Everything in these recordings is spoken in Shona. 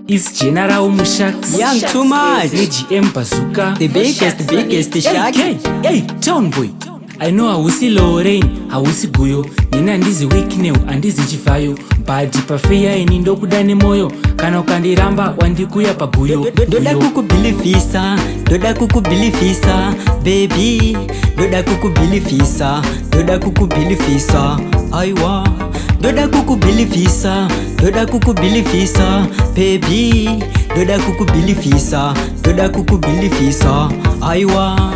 It's GENERAL-MUSHAX. Yeah, I'm too much. GM Bazooka. The biggest shark. Hey, town boy. I know hausi Lorraine, hausi Guyo. Nina ndizi weakness, andizi chifayo. Badi pafeya eni ndokuda nemoyo. Kana ukandiramba wandikuya paguyo. Doda KUKUBHILIVHISA, doda KUKUBHILIVHISA, baby. Doda KUKUBHILIVHISA, doda KUKUBHILIVHISA, aiwa. Doda KUKUBHILIVHISA, doda KUKUBHILIVHISA, baby. Doda KUKUBHILIVHISA, doda KUKUBHILIVHISA, aiwa.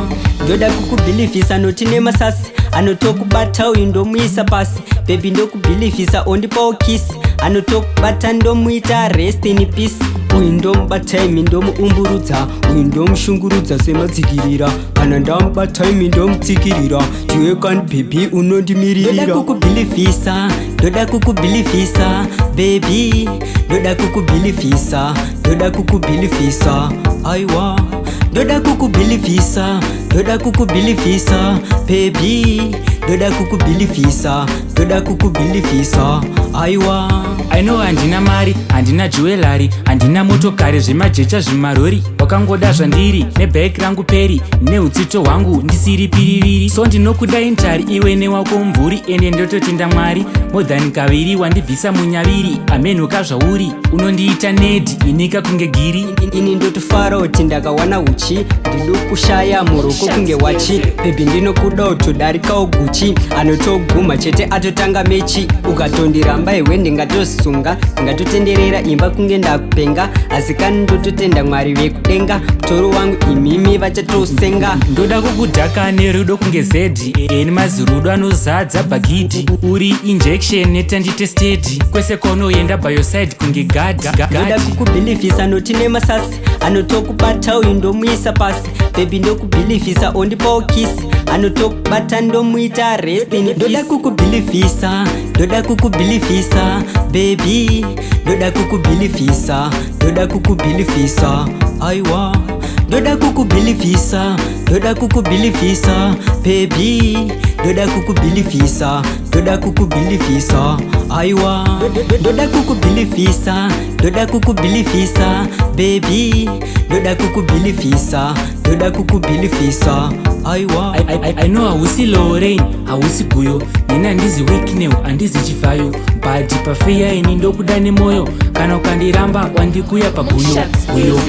Doda KUKUBHILIVHISA notine masasi anotokubata uyu ndomuisa pasi baby ndokubhilivhisa ondipawo kiss anotokubata ndomuita rest in peace uyu ndomubata imi ndomuumburudza uyu ndomushungurudza semadzikirira kana ndamubata imi ndomutsikirira tiwe kani baby unondimiririra. Doda KUKUBHILIVHISA, doda KUKUBHILIVHISA, baby. Doda KUKUBHILIVHISA, doda KUKUBHILIVHISA, aiwa. Doda KUKUBHILIVHISA, doda KUKUBHILIVHISA, baby. Doda KUKUBHILIVHISA, doda KUKUBHILIVHISA, aiwa. I know handina mari, handina jewelry, handina motokari zvemajecha zvimarori. Wakangoda zvandiri nebheki rangu peri neutsito hwangu ndisiri piririri. So ndinokuda intari iwe newako mvuri ende ndototenda Mwari. More than kaviri wandibvisa munyaviri. Amenhuka zvauri unondiita nedi inika kunge giri. Ini ndotofara kuti ndakawana uchi ndidokushaya muroko kunge wachi baby ndinokuda utodarikawo guchi anotoguma chete atotanga mechi ukatondiramba iwe ndingatosunga ndingatotenderera imba kunge ndakupenga asi kani ndototenda Mwari vekudenga mutoro wangu imimi vachatosenga. Ndoda kukudhaka nerudo kunge zedhi eni mazirudo anozadza bhagidhi uri injection netandite stedi kwese kwaunoenda bioside kunge gadhi. Doda KUKUBHILIVHISA notine masasi anotokubata uyu ndomuisa pasi baby ndokubhilivhisa ondipawo kiss anotokubata ndomuita rest in peace. Doda KUKUBHILIVHISA, doda KUKUBHILIVHISA, baby. Doda KUKUBHILIVHISA, doda KUKUBHILIVHISA, aiwa. Doda KUKUBHILIVHISA, doda KUKUBHILIVHISA, baby. Doda KUKUBHILIVHISA, doda KUKUBHILIVHISA, aiwa. Doda KUKUBHILIVHISA, doda KUKUBHILIVHISA, baby. Doda KUKUBHILIVHISA, doda KUKUBHILIVHISA, aiwa. I know hausi Lorraine, hausi Guyo. Nina ndizi weakness, andizi chifayo. Badi pafeya eni ndokuda nemoyo. Kana ukandiramba wandikuya paguyo.